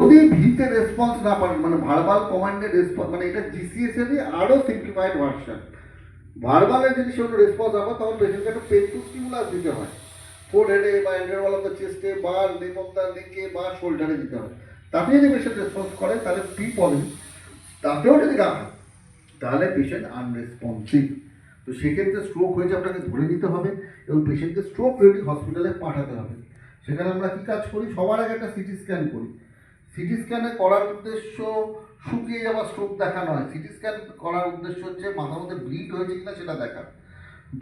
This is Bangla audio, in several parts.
যদি ভিতে রেসপন্স না পান, মানে ভার্বাল কমান্ডের রেসপন্স, মানে এটা জিসিএস এর আরো সিম্পলিফাইড ভার্সন। ভার্বালের যদি সেগুলো রেসপন্স হবে তখন পেশেন্টকে একটা পেন টু স্টিমুলাস দিতে হয়, ফোর হেডে বা এন্ডার ওয়াল অফ দ্য চেস্টে বা নেক অফ দ্য নেকে বা শোল্ডারে দিতে হয়। তাতে যদি পেশেন্ট রেসপন্স করে তাহলে পি পজিটিভ, তাতেও যদি না হয় তাহলে পেশেন্ট আনরেসপন্সিভ। তো সেক্ষেত্রে স্ট্রোক হয়েছে আপনাকে ধরে নিতে হবে এবং পেশেন্টকে স্ট্রোক রেডি হসপিটালে পাঠাতে হবে। সেখানে আমরা কী কাজ করি, সবার আগে একটা সিটি স্ক্যান করি। সিটি স্ক্যানে করার উদ্দেশ্য শুকিয়ে যাওয়া স্ট্রোক দেখা নয়, সিটি স্ক্যান করার উদ্দেশ্য হচ্ছে মাথার মধ্যে ব্লিড হয়েছে কিনা সেটা দেখা।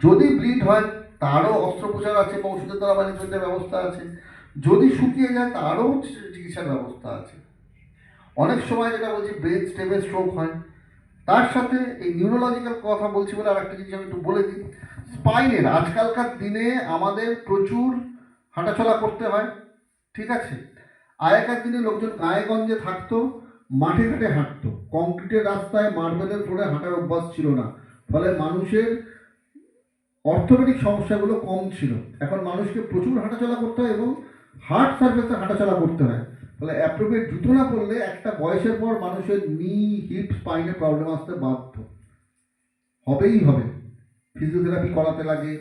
যদি ব্লিড হয় তারও অস্ত্রোপচার আছে বা ওষুধের দ্বারা ম্যানেজমেন্টের ব্যবস্থা আছে। যদি শুকিয়ে যায় তারও চিকিৎসার ব্যবস্থা আছে। অনেক সময় যেটা বলছি ব্রেন স্টেমে স্ট্রোক হয়। তার সাথে এই নিউরোলজিক্যাল কথা বলছি বলে আর একটা জিনিস আমি একটু বলে দিই। স্পাইনের আজকালকার দিনে আমাদের প্রচুর হাঁটাচলা করতে হয়, ঠিক আছে। আগেকার দিনে লোকজন গায়েগঞ্জে থাকতো, মাঠে ঘাটে হাঁটতো, কংক্রিটের রাস্তায় মার্বেলের ফ্লোরে হাঁটার অভ্যাস ছিল না, ফলে মানুষের অর্থোপেডিক সমস্যাগুলো কম ছিল। এখন মানুষকে প্রচুর হাঁটাচলা করতে হয় এবং হার্ড সার্ফেসে হাঁটাচলা করতে হয়, ফলে অ্যাপ্রোপ্রিয়েট জুতো না পরলে একটা বয়সের পর মানুষের নি হিপ স্পাইনে প্রবলেম আসতে বাধ্য হবেই হবে। ফিজিওথেরাপি করাতে লাগে,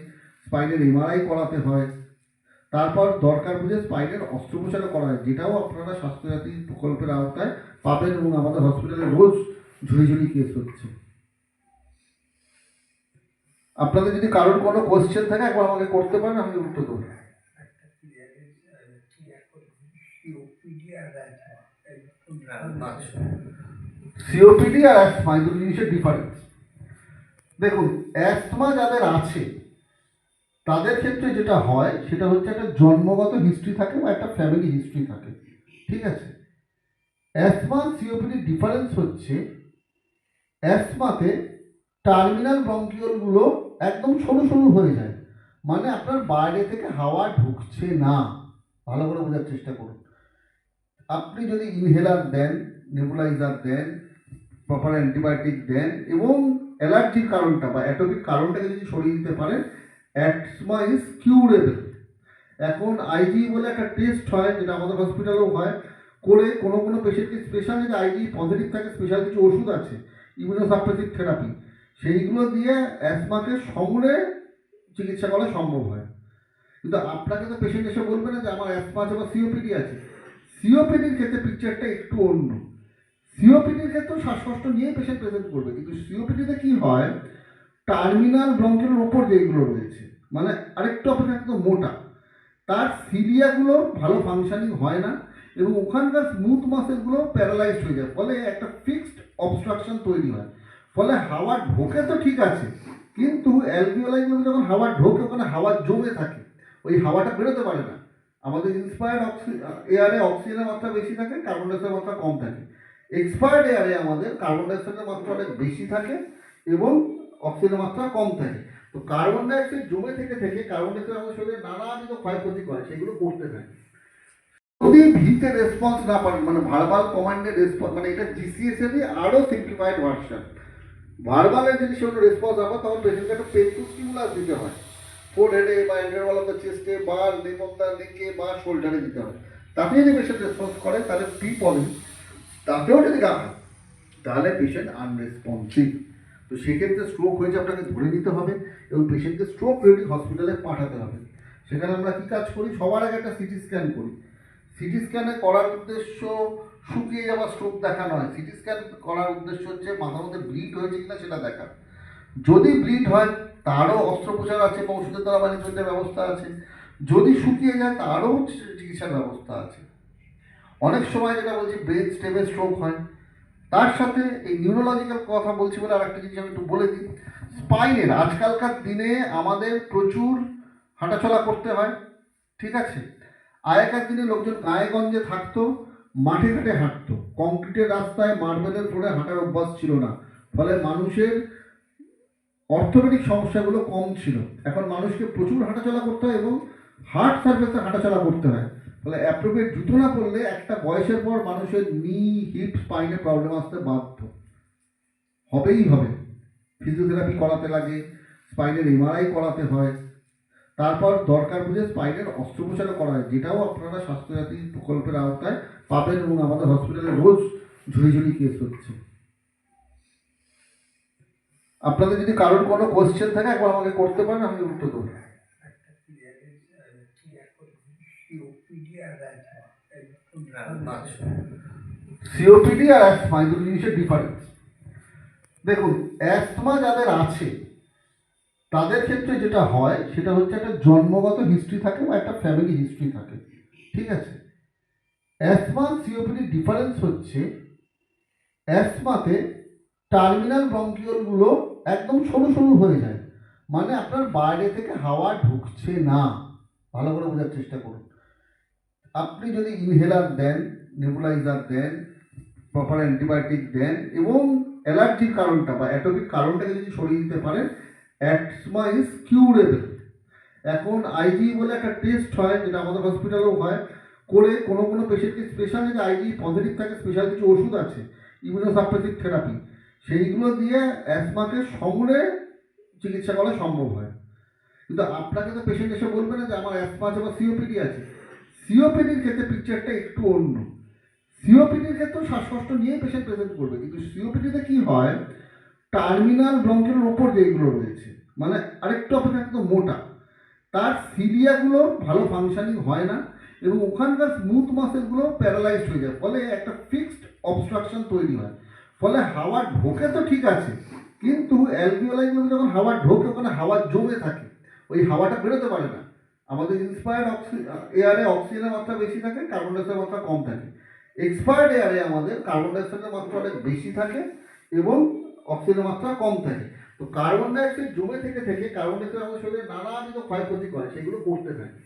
স্পাইনের এমআরআই করাতে হয়, তারপর দরকার বুঝে স্পাইনের অস্ত্রোপচারও করা হয়, যেটাও আপনারা স্বাস্থ্যসাথী প্রকল্পের আওতায় পাবেন এবং আমাদের হসপিটালে রোজ ঝুড়ি ঝুড়ি কেস হচ্ছে। আপনাদের যদি কারোর কোনো কোয়েশ্চেন থাকে একবার আমাকে করতে পারেন, আমি উত্তর দেবো। সিওপিডি আর অ্যাসমা এই দুটো জিনিসের ডিফারেন্স। দেখুন, অ্যাসমা যাদের আছে তাদের ক্ষেত্রে যেটা হয় সেটা হচ্ছে একটা জন্মগত হিস্ট্রি থাকে বা একটা ফ্যামিলি হিস্ট্রি থাকে, ঠিক আছে। অ্যাসমা সিওপিডির ডিফারেন্স হচ্ছে অ্যাসমাতে টার্মিনাল ব্রঙ্কিওলগুলো একদম সরু সরু হয়ে যায়, মানে আপনার বাইরে থেকে হাওয়া ঢুকছে না। ভালো করে বোঝার চেষ্টা করুন। আপনি যদি ইনহেলার দেন, নেবুলাইজার দেন, প্রপার অ্যান্টিবায়োটিক দেন এবং অ্যালার্জির কারণটা বা অ্যাটোপিক কারণটাকে যদি সরিয়ে দিতে পারেন, অ্যাসমা ইজ কিউরেবল। এখন আইজি বলে একটা টেস্ট হয়, যেটা আমাদের হসপিটালেও হয়, করে কোনো কোনো পেশেন্টকে স্পেশাল যদি আইজি পজিটিভ থাকে স্পেশাল কিছু ওষুধ আছে, ইমিউনোসাপ্রেসিভ থেরাপি, সেইগুলো দিয়ে অ্যাসমাকে সমূলে চিকিৎসা করা সম্ভব হয়। কিন্তু আপনাকে তো পেশেন্ট এসে বলবে না যে আমার অ্যাসমা আছে বা সিওপিডি আছে। সিওপিডির ক্ষেত্রে পিকচারটা একটু অন্য। সিওপিডির ক্ষেত্রেও শ্বাসকষ্ট নিয়ে পেশেন্ট প্রেজেন্ট করবে, কিন্তু সিওপিডিতে কি হয়, টার্মিনাল ব্রঙ্কের উপর যেগুলো রয়েছে, মানে আরেকটু অপেক্ষাকৃত মোটা, তার সিলিয়াগুলো ভালো ফাংশনিং হয় না এবং ওখানকার স্মুথ মাসেলগুলো প্যারালাইজড হয়ে যায়, ফলে একটা ফিক্সড অবস্ট্রাকশন তৈরি হয়। ফলে হাওয়া ঢোকে তো ঠিক আছে, কিন্তু অ্যালভিওলাইগুলো যখন হাওয়া ঢোকে ওখানে হাওয়া জমে থাকে, ওই হাওয়াটা বেরোতে পারে না। আমাদের ইন্সপায়ার্ড এয়ারে অক্সিজেনের মাত্রা বেশি থাকে, কার্বন ডাইঅক্সাইডের মাত্রা কম থাকে। এক্সপায়ার্ড এয়ারে আমাদের কার্বন ডাইঅক্সাইডের মাত্রা অনেক বেশি থাকে এবং অক্সিজেনের মাত্রা কম থাকে। তো কার্বন ডাইঅক্সাইড জমে থেকে থেকে কার্বন ডাইঅক্সাইড আমাদের শরীরে নানাবিধ ক্ষয়ক্ষতি করে, সেগুলো করতে থাকে। যদি ভিতে রেসপন্স না পান, মানে ভার্বাল কমান্ডের রেসপন্স, মানে এটা জিসিএস এর আরো সিম্পলিফাইড ভার্সন। ভার্বালের যদি সেগুলো রেসপন্স হবে তখন পেশেন্টকে একটা পেন টু স্টিমুলাস দিতে হয়, ফোর হেডে বা এন্ডার ওয়াল অফ দ্য চেস্টে বা নেক অফ দ্য নেকে বা শোল্ডারে দিতে হয়। তাতে যদি পেশেন্ট রেসপন্স করে তাহলে পি পজিটিভ, তাতেও যদি না হয় তাহলে পেশেন্ট আনরেসপন্সিভ। তো সেক্ষেত্রে স্ট্রোক হয়েছে আপনাকে ধরে নিতে হবে এবং পেশেন্টকে স্ট্রোক রেডি হসপিটালে পাঠাতে হবে। সেখানে আমরা কী কাজ করি, সবার আগে একটা সিটি স্ক্যান করি। সিটি স্ক্যানে করার উদ্দেশ্য শুকিয়ে যাওয়া স্ট্রোক দেখা নয়, সিটি স্ক্যান করার উদ্দেশ্য হচ্ছে মাথার মধ্যে ব্লিড হয়েছে কিনা সেটা দেখা। যদি ব্লিড হয় তারও অস্ত্রোপচার আছে বা ওষুধের দ্বারা ম্যানেজমেন্টের ব্যবস্থা আছে। যদি শুকিয়ে যায় তারও চিকিৎসার ব্যবস্থা আছে। অনেক সময় যেটা বলছি ব্রেন স্টেমে স্ট্রোক হয়। তার সাথে এই নিউরোলজিক্যাল কথা বলছি বলে আর একটা জিনিস আমি একটু বলে দিই। স্পাইনের আজকালকার দিনে আমাদের প্রচুর হাঁটাচলা করতে হয়, ঠিক আছে। আগেকার দিনে লোকজন গায়েগঞ্জে থাকতো, মাঠে ঘাটে হাঁটতো, কংক্রিটের রাস্তায় মার্বেলের ফ্লোরে হাঁটার অভ্যাস ছিল না, ফলে মানুষের অর্থোপেডিক সমস্যাগুলো কম ছিল। এখন মানুষকে প্রচুর হাঁটাচলা করতে হয় এবং হার্ড সার্ফেসে হাঁটাচলা করতে হয়, ফলে অ্যাপ্রোপ্রিয়েট জুতো না পরলে একটা বয়সের পর মানুষের নি হিপ স্পাইনে প্রবলেম আসতে বাধ্য হবেই হবে। ফিজিওথেরাপি করাতে লাগে, স্পাইনের এমআরআই করাতে হয়, তারপর দরকার বুঝে স্পাইনের অস্ত্রোপচারও করা হয়, যেটাও আপনারা স্বাস্থ্যসাথী প্রকল্পের আওতায় পাবেন, এবং আমাদের হসপিটালে রোজ ঝুড়ি কেস হচ্ছে। আপনাদের যদি কারোর কোনো কোশ্চেন থাকে একবার আমাকে করতে পারেন, আমি উত্তর দেবো। সিওপিডি আর অ্যাসমা এই দুটো জিনিসের ডিফারেন্স। দেখুন, অ্যাসমা যাদের আছে তাদের ক্ষেত্রে যেটা হয় সেটা হচ্ছে একটা জন্মগত হিস্ট্রি থাকে বা একটা ফ্যামিলি হিস্ট্রি থাকে, ঠিক আছে। অ্যাসমা সিওপিডি ডিফারেন্স হচ্ছে অ্যাসমাতে টার্মিনাল ব্রঙ্কিওলগুলো একদম সরু সরু হয়ে যায়, মানে আপনার বাইরে থেকে হাওয়া ঢুকছে না। ভালো করে বোঝার চেষ্টা করুন। আপনি যদি ইনহেলার দেন, নেবুলাইজার দেন, প্রপার অ্যান্টিবায়োটিক দেন এবং অ্যালার্জির কারণটা বা অ্যাটোপিক কারণটাকে যদি সরিয়ে দিতে পারেন, অ্যাসমা ইজ কিউরেবল। এখন আইজি বলে একটা টেস্ট হয়, যেটা আমাদের হসপিটালেও হয়, করে কোনো কোনো পেশেন্টকে স্পেশাল যদি আইজি পজিটিভ থাকে স্পেশাল কিছু ওষুধ আছে, ইমিউনোসাপ্রেসিভ থেরাপি, সেইগুলো দিয়ে অ্যাসমাকে সমূলে চিকিৎসা করা সম্ভব হয়। কিন্তু আপনাকে তো পেশেন্ট এসে বলবে না যে আমার অ্যাসমা আছে বা সিওপিডি আছে। সিওপিডির ক্ষেত্রে পিকচারটা একটু অন্য। সিওপিডির ক্ষেত্রেও শ্বাসকষ্ট নিয়েই পেশেন্ট প্রেজেন্ট করবে, কিন্তু সিওপিডিতে কি হয়, টার্মিনাল ব্রঙ্কের ওপর যেগুলো রয়েছে, মানে আরেকটু অপেক্ষাকৃত মোটা, তার সিলিয়াগুলো ভালো ফাংশনিং হয় না এবং ওখানকার স্মুথ মাসেলগুলো প্যারালাইজড হয়ে যায়, ফলে একটা ফিক্সড অবস্ট্রাকশন তৈরি হয়। ফলে হাওয়া ঢোকে তো ঠিক আছে, কিন্তু অ্যালভিওলাইগুলো যখন হাওয়া ঢোকে ওখানে হাওয়া জমে থাকে, ওই হাওয়াটা বেরোতে পারে না। আমাদের ইন্সপায়ার্ড এয়ারে অক্সিজেনের মাত্রা বেশি থাকে, কার্বন ডাইঅক্সাইডের মাত্রা কম থাকে। এক্সপায়ার্ড এয়ারে আমাদের কার্বন ডাইঅক্সাইডের মাত্রা অনেক বেশি থাকে এবং অক্সিজেনের মাত্রা কম থাকে। তো কার্বন ডাইঅক্সাইড জমে থেকে কার্বন ডাইঅক্সাইড আমাদের শরীরে নানাবিধ ক্ষয়ক্ষতি করে, সেগুলো করতে থাকে।